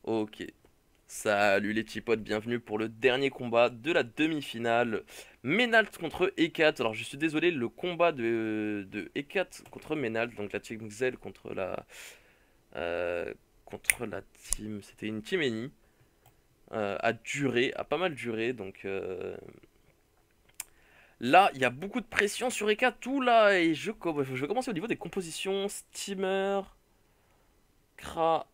Ok. Salut les petits potes, bienvenue pour le dernier combat de la demi-finale. Menalt contre Ekat. Alors je suis désolé, le combat de Ekat contre Menalt, donc la team Xel euh, contre la team, c'était une team Eni, a pas mal duré. Donc là, il y a beaucoup de pression sur Ekat, tout là, et je vais commencer au niveau des compositions. Steamer, Kra,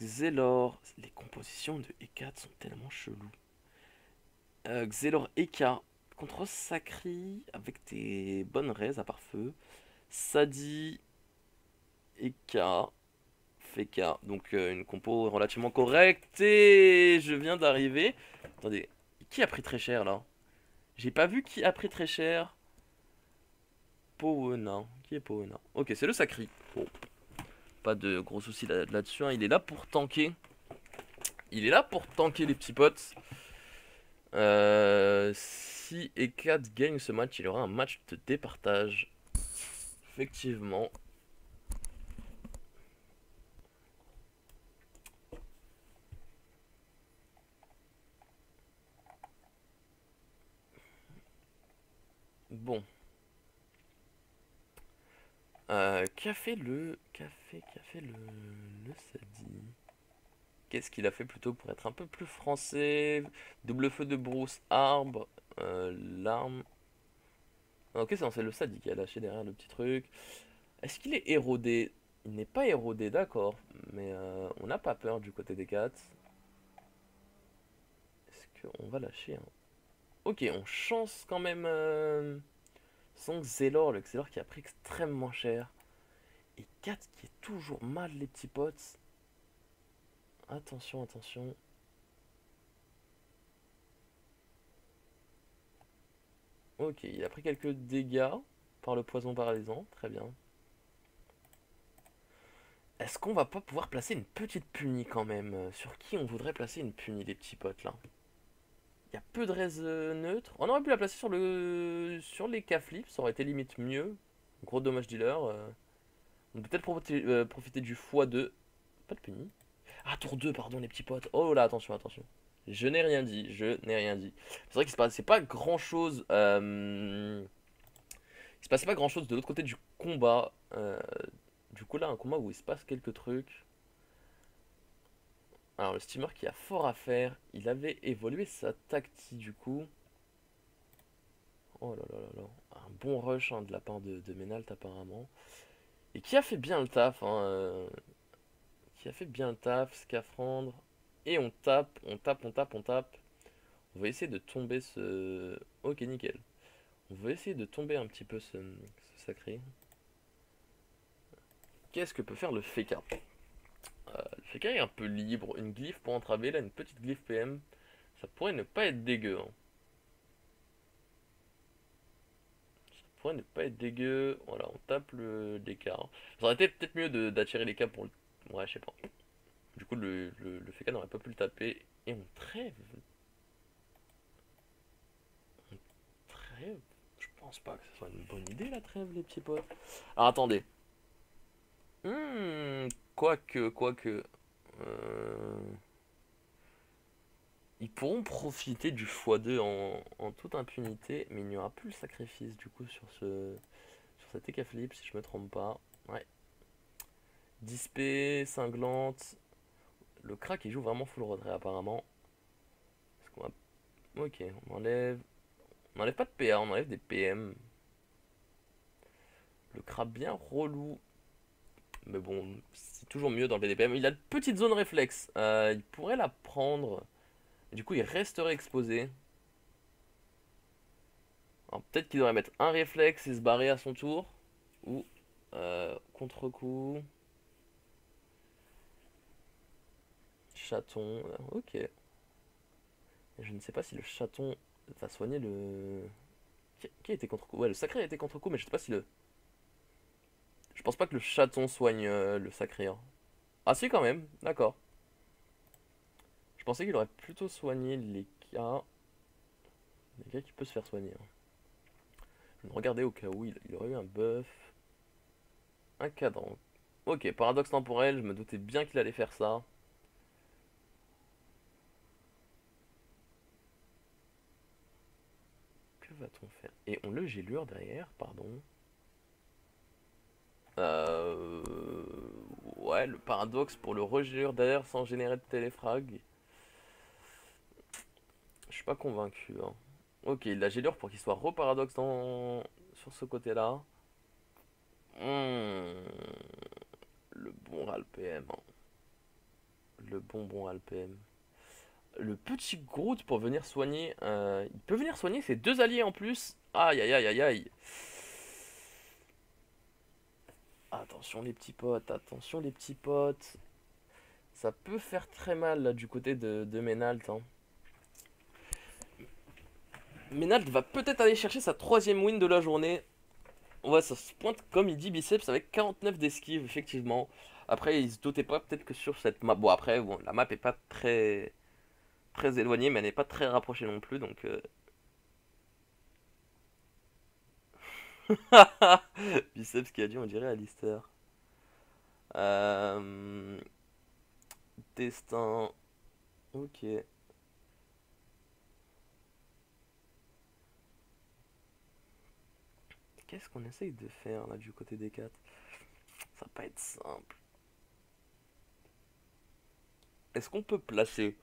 Xelor. Les compositions de Ekat sont tellement cheloues. Xelor Eka contre Sakri avec des bonnes raises à part feu. Sadi Eka Feka. Donc une compo relativement correcte. Et je viens d'arriver. Attendez, qui a pris très cher là? J'ai pas vu qui a pris très cher. Powena. Qui est Powena? Ok, c'est le Sakri. Bon, pas de gros soucis là-dessus, hein. Il est là pour tanker. Il est là pour tanker les petits potes. Si Ekat gagne ce match, il y aura un match de départage. Effectivement. Bon. Qu'a fait qu'a fait le Sadi? Qu'est-ce qu'il a fait plutôt pour être un peu plus français? Double feu de brousse, arbre, l'arme. Ah, ok, c'est le Sadi qui a lâché derrière le petit truc. Est-ce qu'il est érodé? Il n'est pas érodé, d'accord. Mais on n'a pas peur du côté des 4. Est-ce qu'on va lâcher, hein? Ok, on chance quand même son Xelor, le Xelor qui a pris extrêmement cher. Et 4 qui est toujours mal, les petits potes. Attention, attention. Ok, il a pris quelques dégâts par le poison paralysant. Très bien. Est-ce qu'on va pas pouvoir placer une petite punie quand même? Sur qui on voudrait placer une punie, les petits potes là? Il y a peu de raises neutres. On aurait pu la placer sur les K-flips, ça aurait été limite mieux. Gros dommage dealer. On peut peut-être profiter du x2. Pas de punie. Ah, tour 2, pardon, les petits potes. Oh là, attention, attention. Je n'ai rien dit, je n'ai rien dit. C'est vrai qu'il se passait pas grand chose. Il se passait pas grand chose de l'autre côté du combat. Du coup, là, un combat où il se passe quelques trucs. Alors, le steamer qui a fort à faire, il avait évolué sa tactique du coup. Oh là là là là. Un bon rush, hein, de la part de Menalt apparemment. Et qui a fait bien le taf, hein, qui a fait bien le taf, Scaphandre. Et on tape, on tape, on tape, on tape. On va essayer de tomber ce. Ok, nickel. On va essayer de tomber un petit peu ce sacré. Qu'est-ce que peut faire le Feka? Le Feka est un peu libre. Une glyphe pour entraver, là, une petite glyphe PM. Ça pourrait ne pas être dégueu, hein. Ça pourrait ne pas être dégueu. Voilà, on tape l'écart. Ça aurait été peut-être mieux d'attirer les cas pour le. Ouais, je sais pas. Du coup, le Feka n'aurait pas pu le taper. Et on trêve. On trêve. Je pense pas que ce soit une bonne idée la trêve, les petits potes. Alors attendez. Quoique, quoique. Euh, Ils pourront profiter du x2 en toute impunité, mais il n'y aura plus le sacrifice du coup sur cet Ekaflip si je me trompe pas. Ouais. Dispé, cinglante. Le crack il joue vraiment full retrait apparemment. Est-ce qu'on va. Ok, on enlève. On enlève pas de PA, on enlève des PM. Le crabe bien relou. Mais bon, c'est toujours mieux d'enlever des PM. Il a de petites zones réflexes. Il pourrait la prendre. Du coup, il resterait exposé. Alors peut-être qu'il devrait mettre un réflexe et se barrer à son tour. Ou contre-coup. Chaton. Ok. Et je ne sais pas si le chaton va soigner le. Qui a été contre-coup? Ouais, le sacré a été contre-coup, mais je sais pas si le. Je pense pas que le chaton soigne le sacré, hein. Ah si, quand même. D'accord. Je pensais qu'il aurait plutôt soigné les cas. Les cas qui peut se faire soigner, hein. Je vais regarder au cas où il aurait eu un buff. Un cadran. Ok, paradoxe temporel, je me doutais bien qu'il allait faire ça. va-t-on faire? Et on le gélure derrière, pardon. Euh... Ouais, le paradoxe pour le regélure derrière sans générer de téléfrag. Je suis pas convaincu, hein. Ok, il la gélure pour qu'il soit reparadoxe sur ce côté-là. Hmm, Le bon RALPM, hein. Le bon RALPM. Le petit Groot pour venir soigner. Il peut venir soigner ses deux alliés en plus. Aïe aïe aïe aïe aïe. Attention les petits potes, attention les petits potes. Ça peut faire très mal là du côté de Ménalt, hein. Ménalt va peut-être aller chercher sa troisième win de la journée. Ouais, ça se pointe comme il dit biceps avec 49 d'esquive, effectivement. Après, il se doutait pas peut-être que sur cette map. Bon, après, bon, la map est pas très éloignée, mais elle n'est pas très rapprochée non plus, donc. Biceps qui a dit, on dirait Alistair. Euh... Destin. Ok. Qu'est-ce qu'on essaye de faire là du côté des 4? Ça va pas être simple. Est-ce qu'on peut placer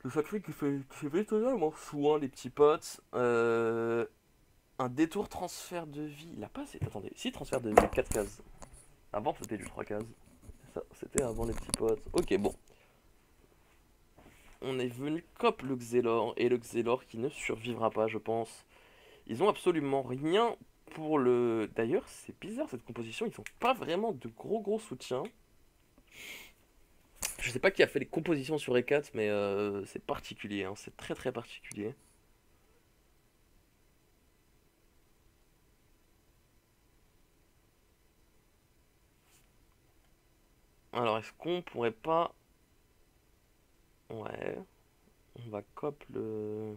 le sacré qui fait étonnamment soin, les petits potes? Un détour transfert de vie. Il a pas assez. Attendez, si transfert de vie, 4 cases. Avant c'était du 3 cases. Ça, c'était avant les petits potes. Ok, bon. On est venu cop le Xelor. Et le Xelor qui ne survivra pas, je pense. Ils ont absolument rien pour le. D'ailleurs, c'est bizarre cette composition. Ils ont pas vraiment de gros soutien. Je sais pas qui a fait les compositions sur E4, mais c'est particulier, hein. C'est très particulier. Alors, est-ce qu'on pourrait pas. Ouais. On va cop le.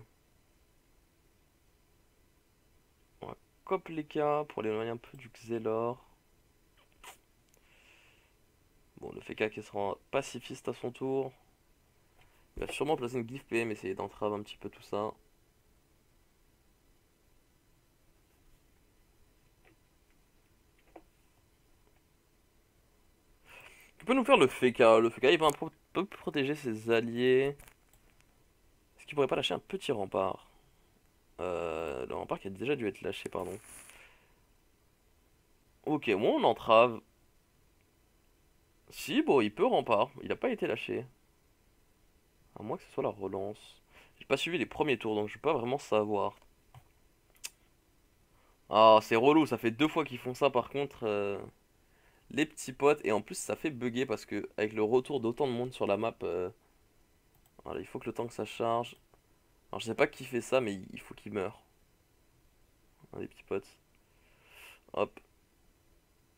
On va cop les cas pour l'éloigner un peu du Xelor. Bon, le FK qui sera pacifiste à son tour. Il va sûrement placer une glyph PM, essayer d'entrave un petit peu tout ça. Tu peux nous faire le FK. Le FK il va peut protéger ses alliés. Est-ce qu'il pourrait pas lâcher un petit rempart? Le rempart qui a déjà dû être lâché, pardon. Ok, bon, on entrave. Si, bon, il peut rempart. Il a pas été lâché. À moins que ce soit la relance. J'ai pas suivi les premiers tours, donc je vais pas vraiment savoir. Ah, c'est relou, ça fait deux fois qu'ils font ça par contre. Les petits potes, et en plus ça fait bugger parce que avec le retour d'autant de monde sur la map, voilà, il faut que le temps que ça charge. Alors je sais pas qui fait ça, mais il faut qu'il meure. Hein, les petits potes. Hop.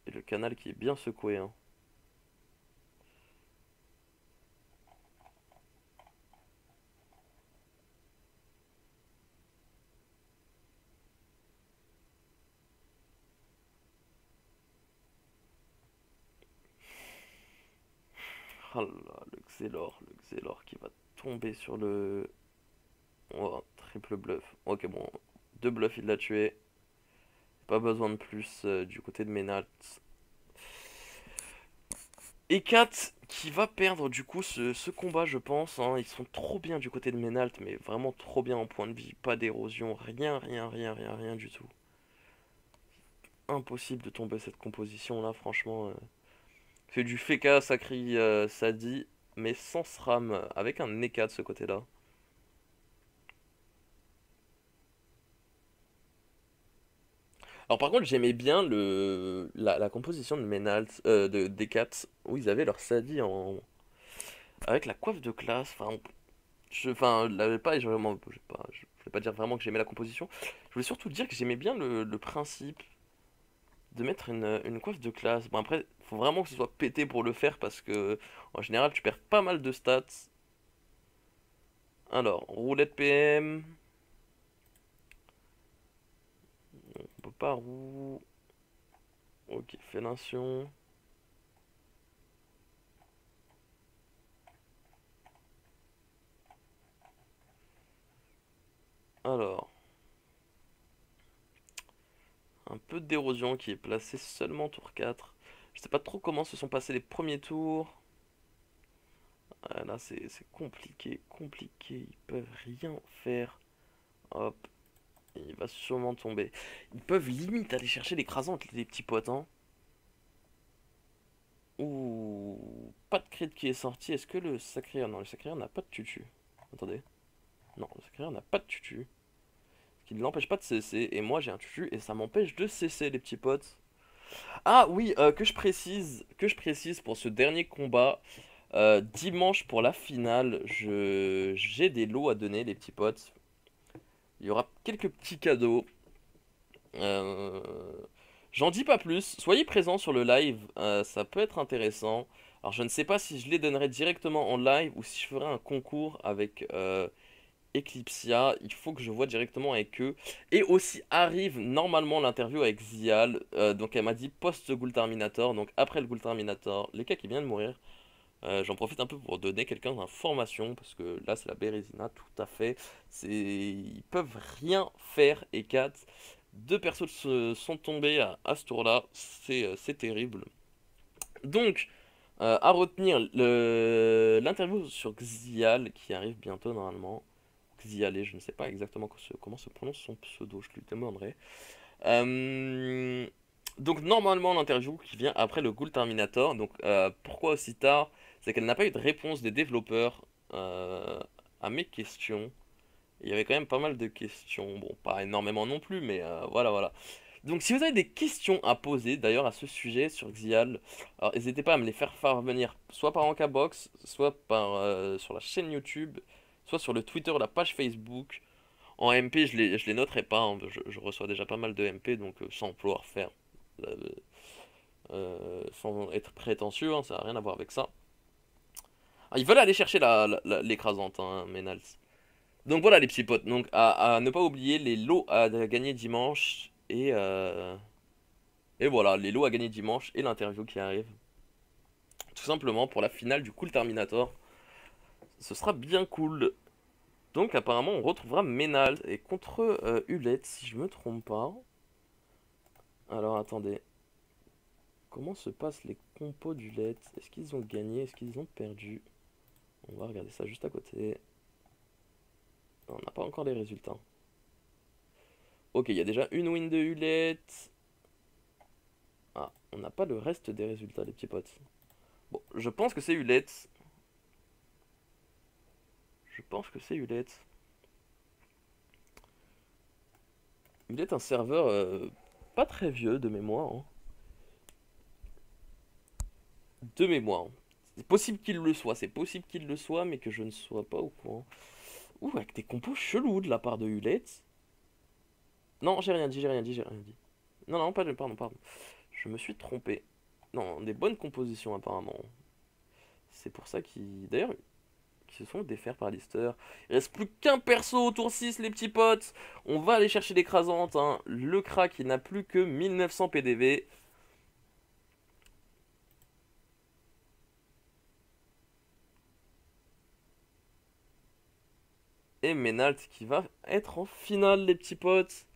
Et le canal qui est bien secoué, hein. Oh là là, le Xelor qui va tomber sur le. Oh, triple bluff. Ok, bon, deux bluffs, il l'a tué. Pas besoin de plus du côté de Ménalt. Et 4 qui va perdre du coup ce combat, je pense, hein. Ils sont trop bien du côté de Ménalt, mais vraiment trop bien en point de vie. Pas d'érosion, rien du tout. Impossible de tomber cette composition là, franchement. C'est du Feka Sakri Sadi, mais sans SRAM, avec un Neka de ce côté-là. Alors par contre, j'aimais bien la composition de Ménalt, de D4, où ils avaient leur Sadi avec la coiffe de classe. Enfin, pas, je voulais pas dire vraiment que j'aimais la composition. Je voulais surtout dire que j'aimais bien le principe de mettre une coiffe de classe. Bon, après, faut vraiment que ce soit pété pour le faire parce que, en général, tu perds pas mal de stats. Alors, roulette PM. On peut pas roue. Ok, fellation. Alors, Un peu d'érosion qui est placé seulement tour 4. Je sais pas trop comment se sont passés les premiers tours. Là, c'est compliqué, compliqué. Ils peuvent rien faire. Hop, il va sûrement tomber. Ils peuvent limite aller chercher l'écrasante, les petits potes, hein. Ouh, pas de crit qui est sorti. Est-ce que le sacré... Non, le sacré n'a pas de tutu. Attendez. Non, le sacré n'a pas de tutu. Ce qui ne l'empêche pas de cesser. Et moi, j'ai un tutu et ça m'empêche de cesser, les petits potes. Ah oui, que je précise pour ce dernier combat. Dimanche pour la finale, j'ai des lots à donner, les petits potes. Il y aura quelques petits cadeaux. Euh, J'en dis pas plus. Soyez présents sur le live, ça peut être intéressant. Alors je ne sais pas si je les donnerai directement en live ou si je ferai un concours avec Eclipsia. Il faut que je vois directement avec eux. Et aussi arrive normalement l'interview avec Zial. Donc elle m'a dit post-Ghoul Terminator, donc après le Ghoul Terminator, les cas qui vient de mourir. J'en profite un peu pour donner quelqu'un d'information parce que là c'est la Bérésina tout à fait. Ils peuvent rien faire et 4. Deux persos sont tombés à ce tour-là, c'est terrible. Donc à retenir l'interview sur Xial qui arrive bientôt normalement. Xialé, je ne sais pas exactement comment se prononce son pseudo, je lui demanderai. Euh, donc normalement l'interview qui vient après le Ghoul Terminator. Donc pourquoi aussi tard? C'est qu'elle n'a pas eu de réponse des développeurs à mes questions. Il y avait quand même pas mal de questions. Bon, pas énormément non plus, mais voilà, voilà. Donc si vous avez des questions à poser d'ailleurs à ce sujet sur Xial, alors n'hésitez pas à me les faire parvenir soit par Ankabox, soit par sur la chaîne YouTube, soit sur le Twitter, la page Facebook. En MP, je les noterai pas, hein, je reçois déjà pas mal de MP, donc sans pouvoir faire, euh, sans être prétentieux, hein, ça n'a rien à voir avec ça. Ah, ils veulent aller chercher l'écrasante, hein, Menals. Donc voilà les petits potes, donc à ne pas oublier les lots à gagner dimanche, et voilà, les lots à gagner dimanche et l'interview qui arrive. Tout simplement pour la finale du Cool Terminator. Ce sera bien cool. Donc apparemment on retrouvera Menals et contre Hulette si je me trompe pas. Alors attendez. Comment se passent les compos du LED? Est-ce qu'ils ont gagné? Est-ce qu'ils ont perdu? On va regarder ça juste à côté. Non, on n'a pas encore les résultats. Ok, il y a déjà une win de Hulette. Ah, on n'a pas le reste des résultats, les petits potes. Bon, je pense que c'est Hulette. Je pense que c'est Hulette. Hulette, un serveur pas très vieux de mémoire, hein. De mémoire. C'est possible qu'il le soit, c'est possible qu'il le soit, mais que je ne sois pas au courant. Ouh, avec des compos chelous de la part de Hulette. Non, j'ai rien dit, j'ai rien dit, j'ai rien dit. Non, non, pas de... Pardon, pardon. Je me suis trompé. Non, des bonnes compositions apparemment. C'est pour ça qu'ils... D'ailleurs, ils se sont défaits par Lister. Il reste plus qu'un perso au tour 6, les petits potes. On va aller chercher l'écrasante, hein. Le crack, il n'a plus que 1900 PDV. Et Menalt qui va être en finale, les petits potes.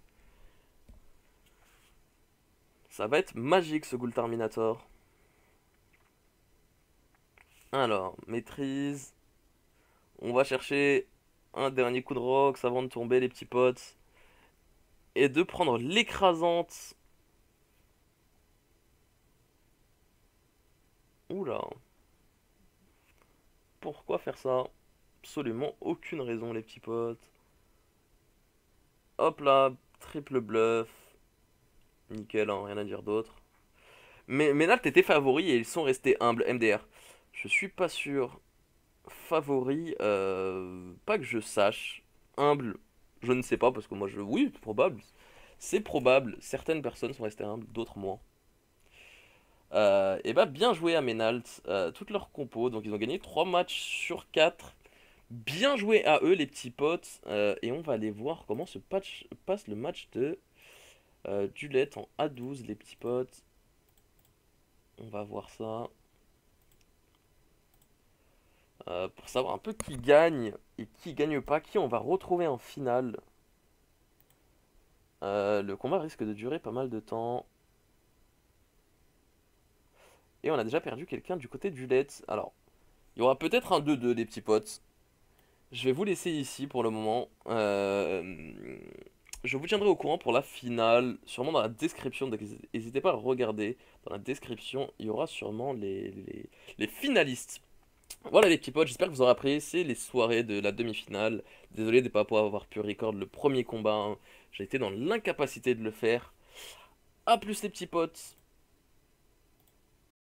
Ça va être magique ce Ghoul Terminator. Alors, maîtrise. On va chercher un dernier coup de rox avant de tomber, les petits potes. Et de prendre l'écrasante. Oula. Pourquoi faire ça? Absolument aucune raison, les petits potes. Hop là, triple bluff. Nickel, hein, rien à dire d'autre. Mais là, t'étais favori et ils sont restés humbles. MDR. Je suis pas sûr. Favori, pas que je sache. Humble, je ne sais pas parce que moi je. Oui, c'est probable. C'est probable. Certaines personnes sont restées humbles, d'autres moins. Et bah, bien joué à Menalt. Toutes leurs compos. Donc, ils ont gagné 3 matchs sur 4. Bien joué à eux, les petits potes. Et on va aller voir comment se passe le match de Dulette en A12, les petits potes. On va voir ça. Pour savoir un peu qui gagne et qui gagne pas, qui on va retrouver en finale. Le combat risque de durer pas mal de temps. Et on a déjà perdu quelqu'un du côté du Let's. Alors, il y aura peut-être un 2-2 les petits potes. Je vais vous laisser ici pour le moment. Je vous tiendrai au courant pour la finale, sûrement dans la description. Donc n'hésitez pas à regarder. Dans la description, il y aura sûrement les finalistes. Voilà les petits potes, j'espère que vous aurez apprécié les soirées de la demi-finale. Désolé de ne pas pouvoir avoir pu record le premier combat, hein. J'ai été dans l'incapacité de le faire. A plus les petits potes.